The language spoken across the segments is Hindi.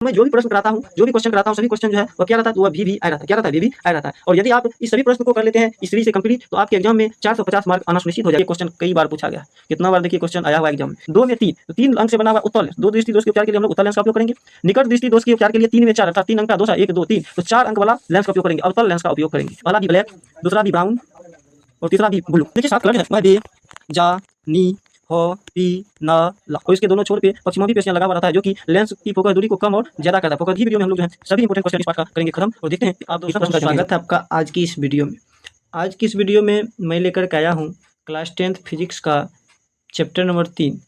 मैं जो भी प्रश्न कराता हूँ, जो भी क्वेश्चन कराता हूँ, सभी क्वेश्चन जो है वो क्या रहता है, तो वह भी आ रहता है, क्या रहता है, भी आ रहता है। और यदि आप इस सभी प्रश्न को कर लेते हैं इस सीरीज से कंप्लीट, तो आपके एग्जाम में 450 मार्क आना सुनिश्चित हो जाएगा। क्वेश्चन कई बार पूछा गया, कितना बार देखिए क्वेश्चन आया हुआ एग्जाम में। 2 में 3, तो 3 अंक से बना हुआ उत्तल लेंस, 2 दृष्टि दोष के उपचार के लिए हम लोग उत्तल लेंस का उपयोग करेंगे। निकट दृष्टि दोष के उपचार के लिए 3 में 4, अर्थात 3 अंक का दोष है, 1 2 3, तो 4 अंक वाला लेंस का उपयोग करेंगे, अवतल लेंस का उपयोग करेंगे। पहला भी ब्लैक, दूसरा भी ब्राउन और तीसरा भी ब्लू। देखिए 7 कलर है, वह दे, जा, नी, हो, पी, न, ला, और इसके दोनों छोर पे पक्षियों पेशियां लगा हुआ रहता है, जो कि लेंस की फोकस दूरी को कम और ज्यादा करता है। फोकस की वीडियो में हम लोग जो है सभी इंपोर्टेंट क्वेश्चन इस पार्ट का करेंगे खत्म, और देखते हैं कि आप दोस्तों स्वागत है आपका आज की इस वीडियो में। आज की इस वीडियो में मैं लेकर के आया हूँ क्लास 10th फिजिक्स का चैप्टर नंबर 3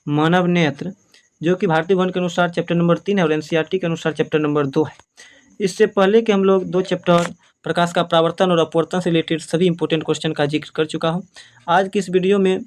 मानव नेत्र, जो कि भारतीय भवन के अनुसार चैप्टर नंबर 3 है और एनसीईआरटी के अनुसार चैप्टर नंबर 2 है। इससे पहले कि हम लोग 2 चैप्टर प्रकाश का परावर्तन और अपवर्तन से रिलेटेड सभी इंपॉर्टेंट क्वेश्चन का जिक्र कर चुका हूँ। आज की इस वीडियो में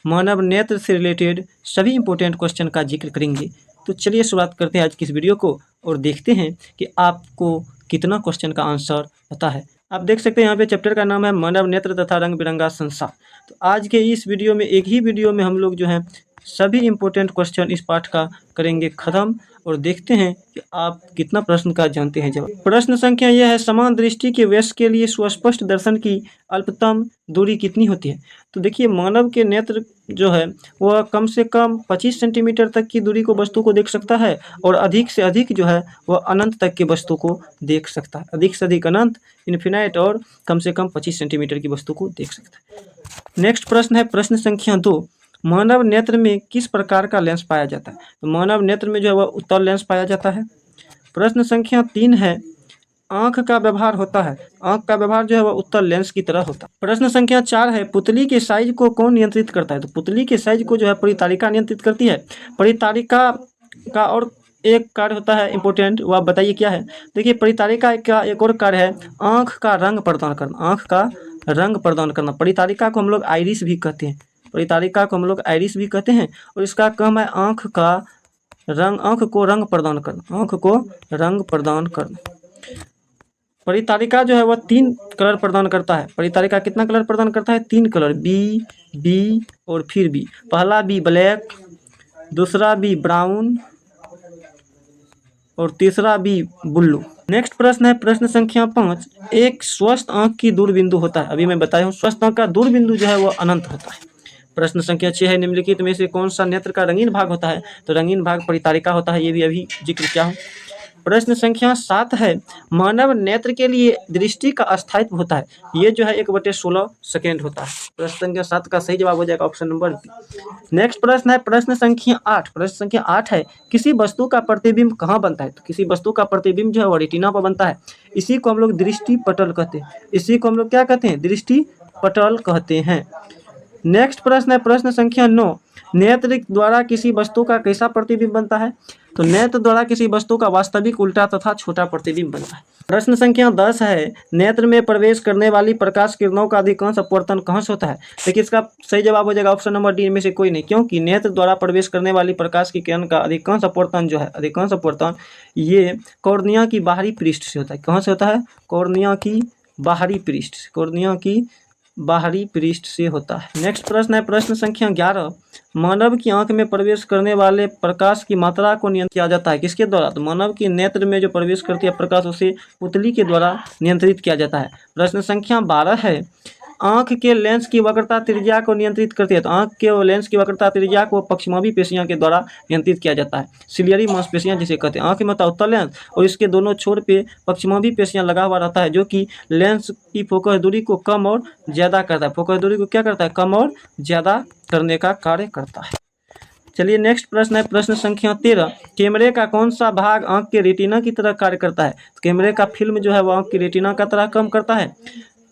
मानव नेत्र से रिलेटेड सभी इंपॉर्टेंट क्वेश्चन का जिक्र करेंगे। तो चलिए शुरुआत करते हैं आज की इस वीडियो को और देखते हैं कि आपको कितना क्वेश्चन का आंसर पता है। आप देख सकते हैं यहाँ पे चैप्टर का नाम है मानव नेत्र तथा रंग बिरंगा संसार। तो आज के इस वीडियो में एक ही वीडियो में हम लोग जो है सभी इंपॉर्टेंट क्वेश्चन इस पाठ का करेंगे खत्म, और देखते हैं कि आप कितना प्रश्न का जानते हैं जवाब। प्रश्न संख्या यह है, समान दृष्टि के वयस्क के लिए सुस्पष्ट दर्शन की अल्पतम दूरी कितनी होती है। तो देखिए मानव के नेत्र जो है वह कम से कम 25 सेंटीमीटर तक की दूरी को वस्तु को देख सकता है, और अधिक से अधिक जो है वह अनंत तक की वस्तु को देख सकता है। अधिक से अधिक अनंत, इन्फिनाइट, और कम से कम 25 सेंटीमीटर की वस्तु को देख सकता है। नेक्स्ट प्रश्न है प्रश्न संख्या 2, मानव नेत्र में किस प्रकार का लेंस पाया जाता है। तो मानव नेत्र में जो है वह उत्तल लेंस पाया जाता है। प्रश्न संख्या 3 है, आंख का व्यवहार होता है, आंख का व्यवहार जो है वह उत्तल लेंस की तरह होता है। प्रश्न संख्या 4 है, पुतली के साइज को कौन नियंत्रित करता है। तो पुतली के साइज को जो है परितारिका नियंत्रित करती है। परितारिका का और एक कार्य होता है इंपॉर्टेंट, वो आप बताइए क्या है। देखिए परितारिका का एक और कार्य है आंख का रंग प्रदान करना, आंख का रंग प्रदान करना। परितारिका को हम लोग आइरिस भी कहते हैं, परितारिका को हम लोग आइरिस भी कहते हैं, और इसका काम है आंख का रंग, आंख को रंग प्रदान करना, आंख को रंग प्रदान करना। परितारिका जो है वह 3 कलर प्रदान करता है। परितारिका कितना कलर प्रदान करता है, 3 कलर, बी और फिर बी। पहला बी ब्लैक, दूसरा बी ब्राउन और तीसरा बी ब्लू। नेक्स्ट प्रश्न है प्रश्न संख्या 5, एक स्वस्थ आंख की दूरबिंदु होता है। अभी मैं बताया हूँ स्वस्थ आंख का दूरबिंदु जो है वह अनंत होता है। प्रश्न संख्या 6 है, निम्नलिखित में से कौन सा नेत्र का रंगीन भाग होता है। तो रंगीन भाग परितारिका होता है, ये भी अभी जिक्र किया हूँ। प्रश्न संख्या 7 है, मानव नेत्र के लिए दृष्टि का अस्थायित्व होता है। ये जो है 1/16 सेकेंड होता है। प्रश्न संख्या 7 का सही जवाब हो जाएगा ऑप्शन नंबर बी। नेक्स्ट प्रश्न है प्रश्न संख्या 8। प्रश्न संख्या 8 है, किसी वस्तु का प्रतिबिंब कहाँ बनता है। तो किसी वस्तु का प्रतिबिंब जो है वो रेटिना पर बनता है। इसी को हम लोग दृष्टि पटल कहते हैं, इसी को हम लोग क्या कहते हैं, दृष्टि पटल कहते हैं। नेक्स्ट प्रश्न है प्रश्न संख्या 9, नेत्र द्वारा किसी वस्तु का कैसा प्रतिबिंब बनता है। तो नेत्र द्वारा किसी वस्तु का वास्तविक, उल्टा तथा छोटा प्रतिबिंब बनता है। प्रश्न संख्या 10 है, नेत्र में प्रवेश करने वाली प्रकाश किरणों का अधिकांश अपवर्तन कहाँ से होता है। देखिए इसका सही जवाब हो जाएगा ऑप्शन नंबर डी में से कोई नहीं, क्योंकि नेत्र द्वारा प्रवेश करने वाली प्रकाश की किरण का अधिकांश अपवर्तन जो है, अधिकांश अपवर्तन ये कॉर्निया की बाहरी पृष्ठ से होता है। कहाँ से होता है, कॉर्निया की बाहरी पृष्ठ, कॉर्निया की बाहरी पृष्ठ से होता है। नेक्स्ट प्रश्न है प्रश्न संख्या 11, मानव की आंख में प्रवेश करने वाले प्रकाश की मात्रा को नियंत्रित किया जाता है किसके द्वारा। तो मानव की नेत्र में जो प्रवेश करती है प्रकाश, उसे पुतली के द्वारा नियंत्रित किया जाता है। प्रश्न संख्या 12 है, आंख के लेंस की वक्रता त्रिज्या को नियंत्रित करती है। तो आंख के लेंस की वक्रता त्रिज्या को पक्षमाभी पेशियों के द्वारा नियंत्रित किया जाता है। सिलियरी मांसपेशियां जिसे कहते हैं। आंख में होता है उत्तल लेंस, और इसके दोनों छोर पे पक्षमाभी पेशियां लगा हुआ रहता है, जो कि लेंस की फोकस दूरी को कम और ज्यादा करता है। फोकस दूरी को क्या करता है, कम और ज्यादा करने का कार्य करता है। चलिए नेक्स्ट प्रश्न है प्रश्न संख्या 13, कैमरे का कौन सा भाग आंख के रेटिना की तरह कार्य करता है। तो कैमरे का फिल्म जो है वो आंख की रेटिना का तरह काम करता है।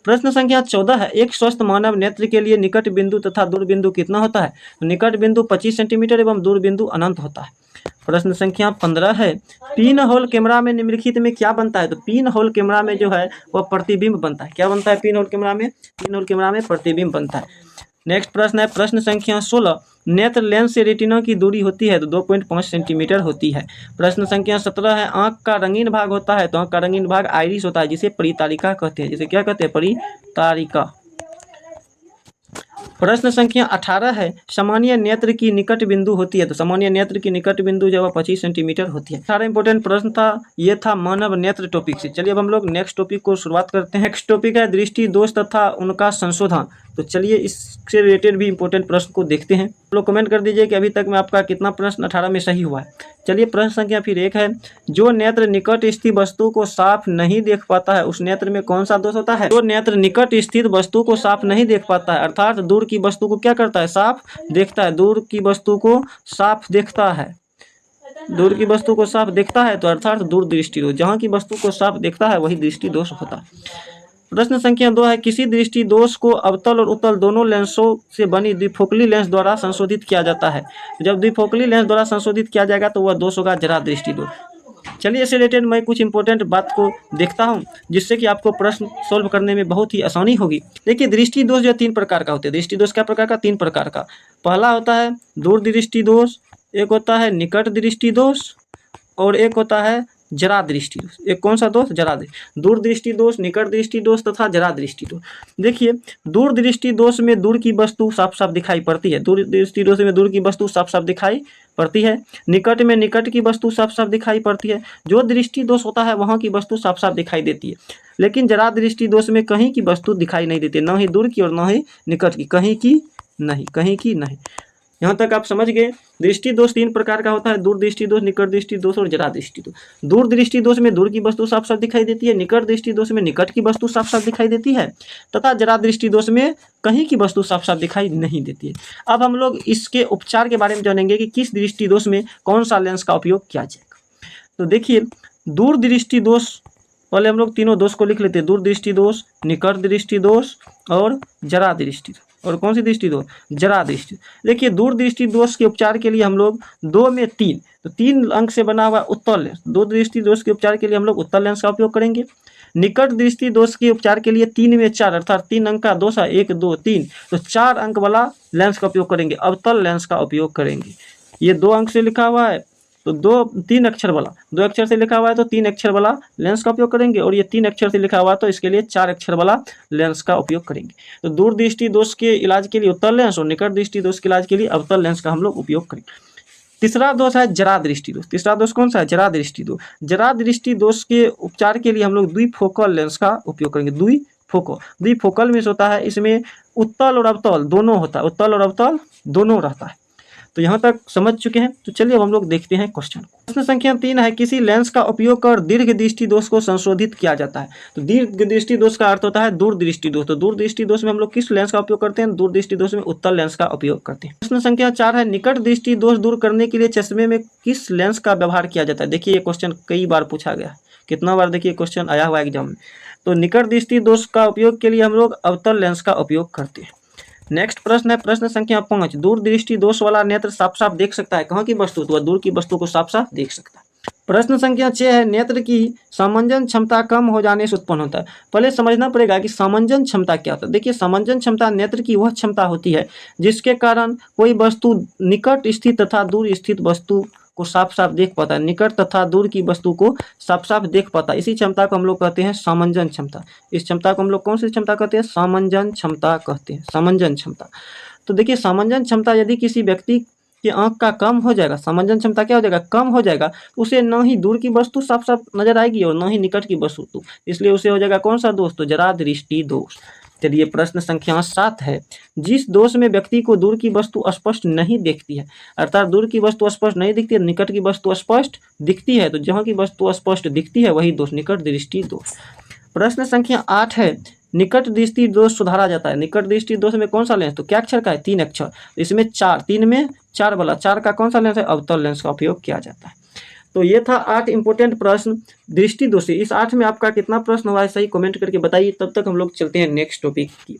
प्रश्न संख्या 14 है, एक स्वस्थ मानव नेत्र के लिए निकट बिंदु तथा दूर बिंदु कितना होता है। तो निकट बिंदु 25 सेंटीमीटर एवं दूर बिंदु अनंत होता है। प्रश्न संख्या 15 है, पिन होल कैमरा में निम्नलिखित में क्या बनता है। तो पिन होल कैमरा में जो है वह प्रतिबिंब बनता है। क्या बनता है पिन होल कैमरा में, पिन होल कैमरा में प्रतिबिंब बनता है। नेक्स्ट प्रश्न है प्रश्न संख्या 16, नेत्र लेंस से रेटिना की दूरी होती है तो 2.5 सेंटीमीटर होती है। प्रश्न संख्या 17 है, आंख का रंगीन भाग होता है। तो आंख का रंगीन भाग आइरिस होता है, जिसे परितारिका कहते हैं, जिसे क्या कहते हैं, परितारिका। प्रश्न संख्या 18 है, सामान्य नेत्र की निकट बिंदु होती है। तो सामान्य नेत्र की निकट बिंदु जो है 25 सेंटीमीटर होती है। 18 इंपॉर्टेंट प्रश्न था, ये था मानव नेत्र टॉपिक से। चलिए अब हम लोग नेक्स्ट टॉपिक को शुरुआत करते हैं। नेक्स्ट टॉपिक है दृष्टि दोष तथा उनका संशोधन। तो चलिए इससे रिलेटेड भी इंपॉर्टेंट प्रश्न को देखते हैं। आप लोग कमेंट कर दीजिए कि अभी तक में आपका कितना प्रश्न 18 में सही हुआ है। चलिए प्रश्न संख्या फिर 1 है, जो नेत्र निकट स्थित वस्तु को साफ नहीं देख पाता है उस नेत्र में कौन सा दोष होता है? जो नेत्र निकट स्थित वस्तु को साफ नहीं देख पाता है, अर्थात दूर की वस्तु को क्या करता है? साफ देखता है। दूर की वस्तु को साफ देखता है, दूर की वस्तु को साफ देखता है, तो अर्थात दूर दृष्टि दोष। जहाँ की वस्तु को साफ देखता है वही दृष्टि दोष होता है। प्रश्न संख्या 2 है, किसी दृष्टि दोष को अवतल और उत्तल दोनों लेंसों से बनी द्विफोकली लेंस द्वारा संशोधित किया जाता है। जब द्विफोकली लेंस द्वारा संशोधित किया जाएगा तो वह दोष होगा जरा दृष्टि दोष। चलिए इससे रिलेटेड मैं कुछ इंपॉर्टेंट बात को देखता हूं, जिससे कि आपको प्रश्न सोल्व करने में बहुत ही आसानी होगी। देखिए दृष्टि दोष जो 3 प्रकार का होते हैं। दृष्टि दोष क्या प्रकार का? 3 प्रकार का। पहला होता है दूर दृष्टि दोष, एक होता है निकट दृष्टि दोष, और एक होता है जरा दृष्टि दोष। एक कौन सा दोष? जरा दृष्टि। दूर दृष्टि दोष, निकट दृष्टि दोष तथा जरा दृष्टि दोष। देखिए दूर दृष्टि दोष में दूर की वस्तु साफ साफ दिखाई पड़ती है। दूर दृष्टि दोष में दूर की वस्तु साफ साफ दिखाई पड़ती है। निकट में निकट की वस्तु साफ साफ दिखाई पड़ती है। जो दृष्टि दोष होता है वहाँ की वस्तु साफ साफ दिखाई देती है। लेकिन जरा दृष्टि दोष में कहीं की वस्तु दिखाई नहीं देती, न ही दूर की और न ही निकट की, कहीं की नहीं। यहाँ तक आप समझ गए। दृष्टि दोष 3 प्रकार का होता है, दूर दृष्टि दोष, निकट दृष्टि दोष और जरा दृष्टि दोष। दूर दृष्टि दोष में दूर की वस्तु साफ साफ दिखाई देती है, निकट दृष्टि दोष में निकट की वस्तु साफ साफ दिखाई देती है, तथा जरा दृष्टि दोष में कहीं की वस्तु साफ साफ दिखाई नहीं देती है। अब हम लोग इसके उपचार के बारे में जानेंगे कि किस दृष्टि दोष में कौन सा लेंस का उपयोग किया जाएगा। तो देखिए दूर दृष्टि दोष, पहले हम लोग तीनों दोष को लिख लेते हैं। दूर दृष्टि दोष, निकट दृष्टि दोष और जरा दृष्टि। और कौन सी दृष्टि दोष? जरा दृष्टि। देखिए दूर दृष्टि दोष के उपचार के लिए हम लोग 2 में 3, तो 3 अंक से बना हुआ उत्तल लेंस। दूर दृष्टि दोष के उपचार के लिए हम लोग उत्तल लेंस का उपयोग करेंगे। निकट दृष्टि दोष के उपचार के लिए 3 में 4, अर्थात 3 अंक का दोष है, 1 2 3, तो 4 अंक वाला लेंस का उपयोग करेंगे, अवतल लेंस का उपयोग करेंगे। ये 2 अंक से लिखा हुआ है तो 3 अक्षर वाला, 2 अक्षर से लिखा हुआ है तो 3 अक्षर वाला लेंस का उपयोग करेंगे, और ये 3 अक्षर से लिखा हुआ है तो इसके लिए 4 अक्षर वाला लेंस का उपयोग करेंगे। तो दूर दृष्टि दोष के इलाज के लिए उत्तल लेंस और निकट दृष्टि दोष के इलाज के लिए अवतल लेंस का हम लोग उपयोग करेंगे। तीसरा दोष है जरा दृष्टि दोष। तीसरा दोष कौन सा है? जरा दृष्टि दोष। जरा दृष्टि दोष के उपचार के लिए हम लोग द्विफोकल लेंस का उपयोग करेंगे। द्विफोकल में होता है, इसमें उत्तल और अवतल दोनों होता है, उत्तल और अवतल दोनों रहता है। तो यहाँ तक समझ चुके हैं। तो चलिए अब हम लोग देखते हैं क्वेश्चन। प्रश्न संख्या 3 है, किसी लेंस का उपयोग कर दीर्घ दृष्टि दोष को संशोधित किया जाता है। तो दीर्घ दृष्टि दोष का अर्थ होता है दूर दृष्टि दोष। तो दूर दृष्टि दोष में हम लोग किस लेंस का उपयोग करते हैं? दूर दृष्टि दोष में उत्तल लेंस का उपयोग करते हैं। प्रश्न संख्या 4 है, निकट दृष्टि दोष दूर करने के लिए चश्मे में किस लेंस का व्यवहार किया जाता है? देखिए ये क्वेश्चन कई बार पूछा गया है, कितना बार देखिए क्वेश्चन आया हुआ एग्जाम में। तो निकट दृष्टि दोष का उपयोग के लिए हम लोग अवतल लेंस का उपयोग करते हैं। नेक्स्ट प्रश्न है प्रश्न संख्या 5, दूर दृष्टि दोष वाला नेत्र साफ साफ देख सकता है कहाँ की वस्तु? तो वह दूर की वस्तु को साफ साफ देख सकता है। प्रश्न संख्या 6 है, नेत्र की सामंजन क्षमता कम हो जाने से उत्पन्न होता है। पहले समझना पड़ेगा कि सामंजन क्षमता क्या होता है। देखिए सामंजन क्षमता नेत्र की वह क्षमता होती है जिसके कारण कोई वस्तु निकट स्थित तथा दूर स्थित वस्तु को साफ साफ देख पाता है, निकट तथा दूर की वस्तु को साफ साफ देख पाता है। इसी क्षमता को हम लोग कहते हैं सामंजन क्षमता। इस क्षमता को हम लोग कौन सी क्षमता कहते हैं? सामंजन क्षमता कहते हैं, सामंजन क्षमता। तो देखिए सामंजन क्षमता यदि किसी व्यक्ति के आंख का कम हो जाएगा, सामंजन क्षमता क्या हो जाएगा? कम हो जाएगा, उसे न ही दूर की वस्तु साफ साफ नजर आएगी और न ही निकट की वस्तु, इसलिए उसे हो जाएगा कौन सा दोष? तो जरा दृष्टि दोष। चलिए प्रश्न संख्या 7 है, जिस दोष में व्यक्ति को दूर की वस्तु स्पष्ट नहीं दिखती है, अर्थात दूर की वस्तु स्पष्ट नहीं दिखती है, निकट की वस्तु स्पष्ट दिखती है, तो जहाँ की वस्तु स्पष्ट दिखती है वही दोष निकट दृष्टि दोष। प्रश्न संख्या 8 है, निकट दृष्टि दोष सुधारा जाता है। निकट दृष्टि दोष में कौन सा लेंस? तो क्या अक्षर का है? 3 अक्षर। इसमें 4, 3 में 4 वाला 4 का कौन सा लेंस है? अवतल लेंस का उपयोग किया जाता है। तो ये था 8 इंपॉर्टेंट प्रश्न दृष्टि दोष से। इस 8 में आपका कितना प्रश्न हुआ है सही कमेंट करके बताइए। तब तक हम लोग चलते हैं नेक्स्ट टॉपिक की।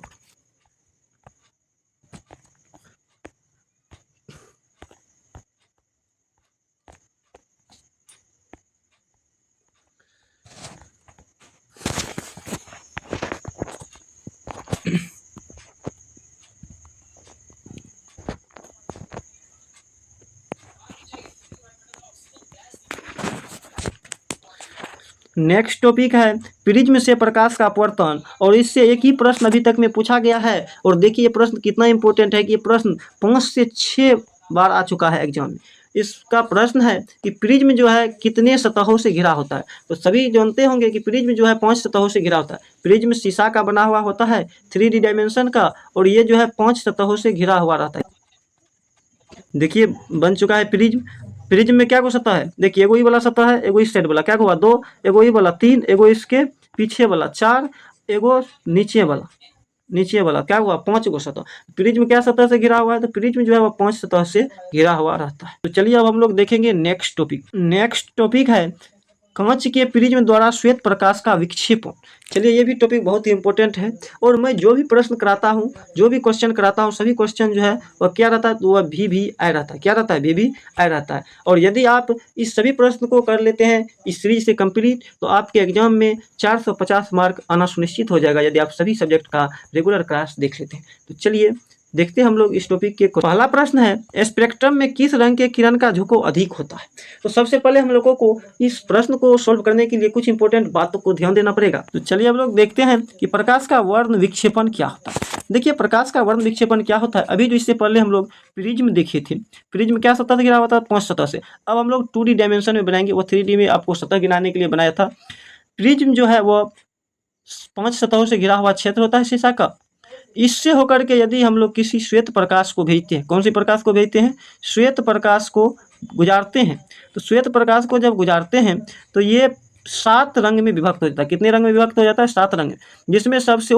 नेक्स्ट टॉपिक है प्रिज्म से प्रकाश का अपवर्तन, और इससे एक ही प्रश्न अभी तक में पूछा गया है। और देखिए ये प्रश्न कितना इंपॉर्टेंट है कि ये प्रश्न 5 से 6 बार आ चुका है एग्जाम में। इसका प्रश्न है कि प्रिज्म जो है कितने सतहों से घिरा होता है। तो सभी जानते होंगे कि प्रिज्म जो है 5 सतहों से घिरा होता है। प्रिज्म शीशा का बना हुआ होता है 3D डायमेंशन का, और ये जो है 5 सतहों से घिरा हुआ रहता है। देखिए बन चुका है प्रिज्म। प्रिज्म में क्या को सतह है, देखिए एगो ई वाला सतह है, एगो इस साइड वाला, क्या हुआ 2, एगो ई वाला 3, एगो इसके पीछे वाला 4, एगो नीचे वाला क्या हुआ 5 गो सतह। प्रिज्म क्या सतह से घिरा हुआ है, तो प्रिज्म जो है वो 5 सतह से घिरा हुआ रहता है। तो चलिए अब हम लोग देखेंगे नेक्स्ट टॉपिक। नेक्स्ट टॉपिक है कांच के प्रिज्म द्वारा श्वेत प्रकाश का विक्षेपण। चलिए ये भी टॉपिक बहुत ही इंपॉर्टेंट है, और मैं जो भी प्रश्न कराता हूँ, जो भी क्वेश्चन कराता हूँ, सभी क्वेश्चन जो है वह क्या रहता है, तो वह भी आई रहता है। क्या रहता है, भी आई रहता है। और यदि आप इस सभी प्रश्न को कर लेते हैं इस सीरीज से कंप्लीट, तो आपके एग्जाम में 450 मार्क आना सुनिश्चित हो जाएगा, यदि आप सभी सब्जेक्ट का रेगुलर क्लास देख लेते हैं। तो चलिए देखते हैं हम लोग इस टॉपिक के। पहला प्रश्न है स्पेक्ट्रम में किस रंग के किरण का झुकाव अधिक होता है। तो सबसे पहले हम लोगों को इस प्रश्न को सॉल्व करने के लिए कुछ इंपॉर्टेंट बातों को ध्यान देना पड़ेगा। तो चलिए हम लोग देखते हैं कि प्रकाश का वर्ण विक्षेपण क्या होता है। देखिए प्रकाश का वर्ण विक्षेपण क्या होता है, अभी जो इससे पहले हम लोग प्रिज्म देखे थे। प्रिज्म क्या सतह से घिरा हुआ था, 5 सतह से। अब हम लोग 2D डायमेंशन में बनाएंगे, वो 3D में आपको सतह गिनाने के लिए बनाया था। प्रिज्म जो है वो 5 सतहों से घिरा हुआ क्षेत्र होता है शीशा का। इससे होकर के यदि हम लोग किसी श्वेत प्रकाश को भेजते हैं, कौन सी प्रकाश को भेजते हैं, श्वेत प्रकाश को गुजारते हैं, तो श्वेत प्रकाश को जब गुजारते हैं तो ये 7 रंग में विभक्त हो जाता है। कितने रंग में विभक्त हो जाता है, 7 रंग, जिसमें सबसे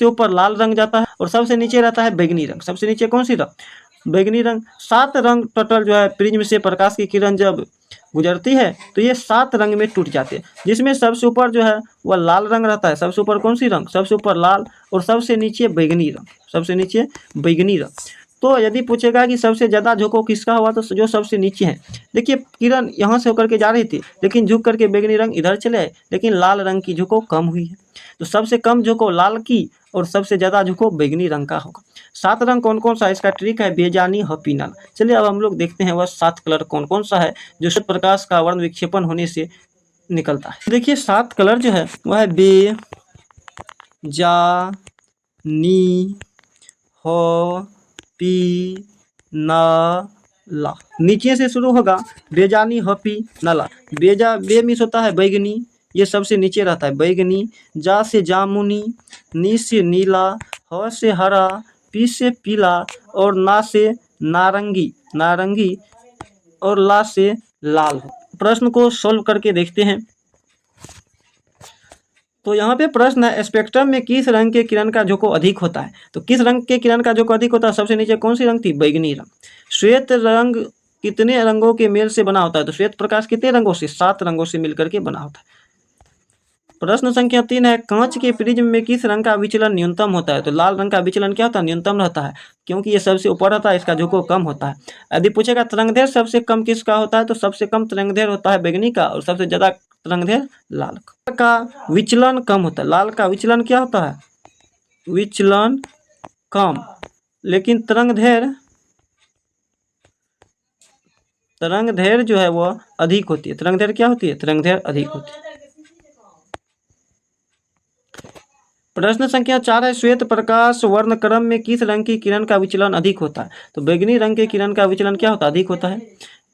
ऊपर लाल रंग जाता है, और सबसे नीचे रहता है बैगनी रंग। सबसे नीचे कौन सी रंग, बैगनी रंग। 7 रंग टोटल जो है प्रिज्म से प्रकाश की किरण जब गुजरती है तो ये 7 रंग में टूट जाते हैं, जिसमें सबसे ऊपर जो है वह लाल रंग रहता है। सबसे ऊपर कौन सी रंग, सबसे ऊपर लाल, और सबसे नीचे बैगनी रंग, सबसे नीचे बैगनी रंग। तो यदि पूछेगा कि सबसे ज़्यादा झुकाव किसका हुआ, तो जो सबसे नीचे है। देखिए किरण यहाँ से होकर के जा रही थी, लेकिन झुक करके बैगनी रंग इधर चले आए, लेकिन लाल रंग की झुकाव कम हुई है। तो सबसे कम झुकाव लाल की, और सबसे ज़्यादा झुकाव बैगनी रंग का होगा। 7 रंग कौन कौन सा, इसका ट्रिक है बेजानी हपी नाल। चलिए अब हम लोग देखते हैं वह 7 कलर कौन कौन सा है जो श्वेत प्रकाश का वर्ण विक्षेपण होने से निकलता है। देखिए 7 कलर जो है वह है बे, जा, नी, हो, पी, ना, ला। नीचे से शुरू होगा बेजानी हपी नाला। बेजा बे मीन्स होता है बैगनी, ये सबसे नीचे रहता है बैगनी। जा से जामुनी, नी से नीला, ह से हरा, पी से पीला, और ना से नारंगी, और ला से लाल। प्रश्न को सॉल्व करके देखते हैं। तो यहाँ पे प्रश्न है स्पेक्ट्रम में किस रंग के किरण का झुकाव अधिक होता है। तो किस रंग के किरण का झुकाव अधिक होता है, सबसे नीचे कौन सी रंग थी, बैगनी रंग। श्वेत रंग कितने रंगों के मेल से बना होता है, तो श्वेत प्रकाश कितने रंगों से, 7 रंगों से मिलकर के बना होता है। प्रश्न संख्या 3 है कांच के प्रिज्म में किस रंग का विचलन न्यूनतम होता है। तो लाल रंग का विचलन क्या होता है, न्यूनतम रहता है, क्योंकि ये सबसे ऊपर रहता है, इसका झुकाव कम होता है। यदि पूछेगा तरंगदैर्घ्य सबसे कम किसका होता है, तो सबसे कम तरंगदैर्घ्य होता है बैगनी का, और सबसे ज्यादा तरंगदैर्घ्य लाल का विचलन कम होता है। लाल का विचलन क्या होता है, विचलन कम, लेकिन तरंगदैर्घ्य जो है वह अधिक होती है। तरंगदैर्घ्य क्या होती है, तरंगदैर्घ्य अधिक होती है। प्रश्न संख्या 4 है श्वेत प्रकाश वर्णक्रम में किस रंग की किरण का विचलन अधिक होता है। तो बैगनी रंग के किरण का विचलन क्या होता है, अधिक होता है।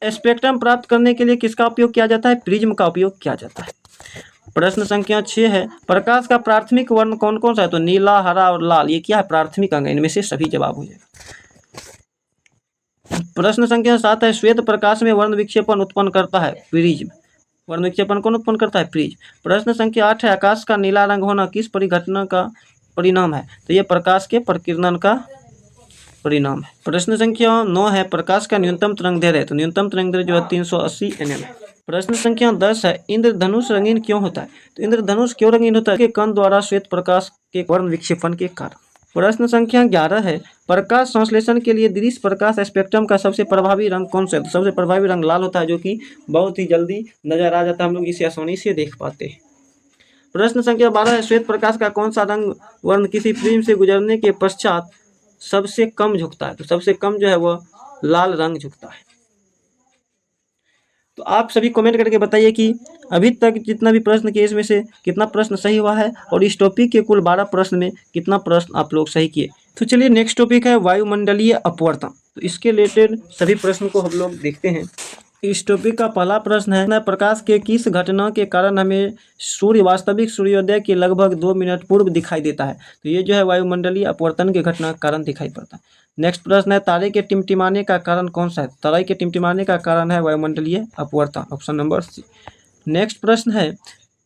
स्पेक्ट्रम प्राप्त करने के लिए किसका उपयोग किया जाता है, प्रिज्म का उपयोग किया जाता है। प्रश्न संख्या 6 है प्रकाश का प्राथमिक वर्ण कौन कौन सा है। तो नीला, हरा और लाल, ये क्या है, प्राथमिक अंग है, इनमें से सभी जवाब हो जाएगा। प्रश्न संख्या 7 है श्वेत प्रकाश में वर्ण विक्षेपण उत्पन्न करता है प्रिज्म। वर्ण विक्षेपण कौन उत्पन्न करता है, प्रिज्म। प्रश्न संख्या 8 है आकाश का नीला रंग होना किस परिघटना का परिणाम है। तो यह प्रकाश के प्रकीर्णन का परिणाम है। प्रश्न संख्या 9 है प्रकाश का न्यूनतम तरंगदैर्घ्य है। तो न्यूनतम तरंगदैर्घ्य जो है 380 nm है। प्रश्न संख्या 10 है इंद्रधनुष रंगीन क्यों होता है। तो इंद्रधनुष क्यों रंगीन होता है, कि कण द्वारा श्वेत प्रकाश के वर्ण विक्षेपण के कारण। प्रश्न संख्या 11 है प्रकाश संश्लेषण के लिए दृश्य प्रकाश स्पेक्ट्रम का सबसे प्रभावी रंग कौन सा है। तो सबसे प्रभावी रंग लाल होता है, जो कि बहुत ही जल्दी नजर आ जाता है, हम लोग इसे आसानी से देख पाते हैं। प्रश्न संख्या 12 है श्वेत प्रकाश का कौन सा रंग वर्ण किसी प्रिज्म से गुजरने के पश्चात सबसे कम झुकता है। तो सबसे कम जो है वह लाल रंग झुकता है। तो आप सभी कमेंट करके बताइए कि अभी तक जितना भी प्रश्न किए इसमें से कितना प्रश्न सही हुआ है और इस टॉपिक के कुल 12 प्रश्न में कितना प्रश्न आप लोग सही किए। तो चलिए नेक्स्ट टॉपिक है वायुमंडलीय अपवर्तन। तो इसके रिलेटेड सभी प्रश्न को हम लोग देखते हैं। इस टॉपिक का पहला प्रश्न है, प्रकाश के किस घटना के कारण हमें सूर्य वास्तविक सूर्योदय के लगभग 2 मिनट पूर्व दिखाई देता है। तो ये जो है वायुमंडलीय अपवर्तन के घटना के कारण दिखाई पड़ता है। नेक्स्ट प्रश्न है, तारे के टिमटिमाने का कारण कौन सा है। तारे के टिमटिमाने का कारण है वायुमंडलीय अपवर्तन, ऑप्शन नंबर सी। नेक्स्ट प्रश्न है,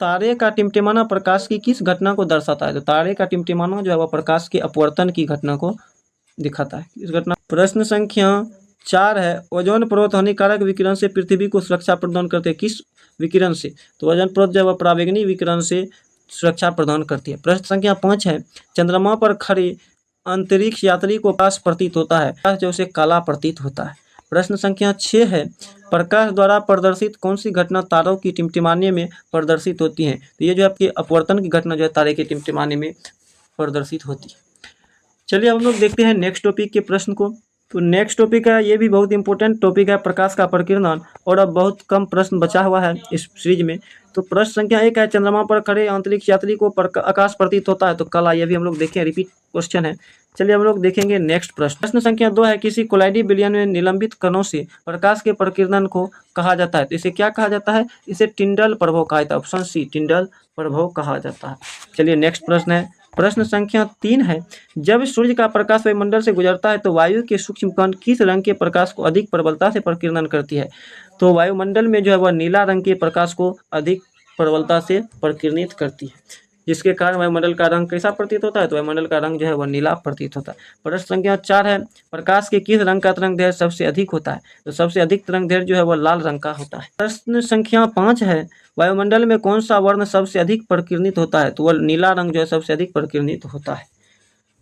तारे का टिमटिमाना प्रकाश की किस घटना को दर्शाता है। तो तारे का टिमटिमाना जो है वह प्रकाश के अपवर्तन की घटना को दिखाता है। इस घटना प्रश्न संख्या 4 है, ओजोन परत हानिकारक विकिरण से पृथ्वी को सुरक्षा प्रदान करते हैं। किस विकिरण से। तो ओजोन परत जो है वह पराबैंगनी विकिरण से सुरक्षा प्रदान करती है। प्रश्न संख्या 5 है, चंद्रमा पर खड़े अंतरिक्ष यात्री को प्रकाश प्रतीत होता है जो उसे काला प्रतीत होता है। प्रश्न संख्या 6 है, प्रकाश द्वारा प्रदर्शित कौन सी घटना तारों की टिमटिमाने में प्रदर्शित होती है। तो ये जो आपकी अपवर्तन की घटना जो है तारे के टिमटिमाने में प्रदर्शित होती है। चलिए हम लोग देखते हैं नेक्स्ट टॉपिक के प्रश्न को। तो नेक्स्ट टॉपिक है, ये भी बहुत इंपॉर्टेंट टॉपिक है, प्रकाश का प्रकीर्णन। और अब बहुत कम प्रश्न बचा हुआ है इस सीरीज में। तो प्रश्न संख्या 1 है, चंद्रमा पर खड़े अंतरिक्ष यात्री को आकाश प्रतीत होता है तो काला। ये भी हम लोग देखें, रिपीट क्वेश्चन है। चलिए हम लोग देखेंगे नेक्स्ट प्रश्न। प्रश्न संख्या 2 है, किसी कोलाइडी विलयन में निलंबित कणों से प्रकाश के प्रकीर्णन को कहा जाता है। तो इसे क्या कहा जाता है। इसे टिंडल प्रभाव कहा जाता है, ऑप्शन सी टिंडल प्रभाव कहा जाता है। चलिए नेक्स्ट प्रश्न है, प्रश्न संख्या 3 है, जब सूर्य का प्रकाश वायुमंडल से गुजरता है तो वायु के सूक्ष्म कण किस रंग के प्रकाश को अधिक प्रबलता से प्रकीर्णन करती है। तो वायुमंडल में जो है वह नीला रंग के प्रकाश को अधिक प्रबलता से प्रकीर्णित करती है, जिसके कारण वायुमंडल का रंग कैसा प्रतीत होता है। तो वायुमंडल का रंग जो है वह नीला प्रतीत होता है। प्रश्न संख्या 4 है, प्रकाश के किस रंग का तरंगदैर्घ्य सबसे अधिक होता है। तो सबसे अधिक तरंगदैर्घ्य जो है वह लाल रंग का होता है। प्रश्न संख्या 5 है, वायुमंडल में कौन सा वर्ण सबसे अधिक प्रकीर्णित होता है। तो वह नीला रंग जो है सबसे अधिक प्रकीर्णित होता है।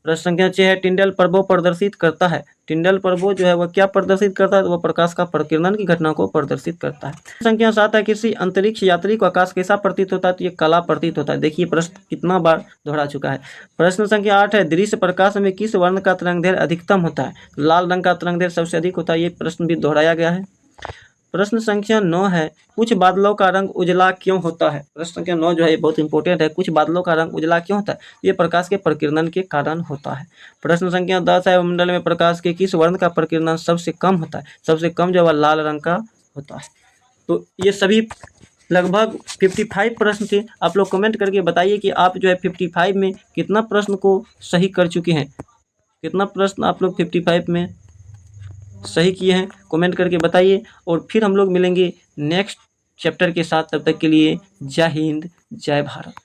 प्रश्न संख्या 6 है, टिंडल प्रभाव प्रदर्शित करता है। टिंडल प्रभाव जो है वह क्या प्रदर्शित करता है। तो वह प्रकाश का प्रकीर्णन की घटना को प्रदर्शित करता है। संख्या 7 है, किसी अंतरिक्ष यात्री को आकाश कैसा प्रतीत होता है। तो ये काला प्रतीत होता है। देखिए प्रश्न कितना बार दोहरा चुका है। प्रश्न संख्या 8 है, दृश्य प्रकाश में किस वर्ण का तरंगदैर्घ्य अधिकतम होता है। लाल रंग का तरंगदैर्घ्य सबसे अधिक होता है। ये प्रश्न भी दोहराया गया है। प्रश्न संख्या 9 है, कुछ बादलों का रंग उजला क्यों होता है। प्रश्न संख्या 9 जो है ये बहुत इंपॉर्टेंट है, कुछ बादलों का रंग उजला क्यों होता है। ये प्रकाश के प्रकीर्णन के कारण होता है। प्रश्न संख्या 10 है, वायुमंडल में प्रकाश के किस वर्ण का प्रकीर्णन सबसे कम होता है। सबसे कम जो है लाल रंग का होता है। तो ये सभी लगभग 55 प्रश्न थे। आप लोग कमेंट करके बताइए कि आप जो है 55 में कितना प्रश्न को सही कर चुके हैं। कितना प्रश्न आप लोग 55 में सही किए हैं, कमेंट करके बताइए। और फिर हम लोग मिलेंगे नेक्स्ट चैप्टर के साथ। तब तक के लिए जय हिंद, जय भारत।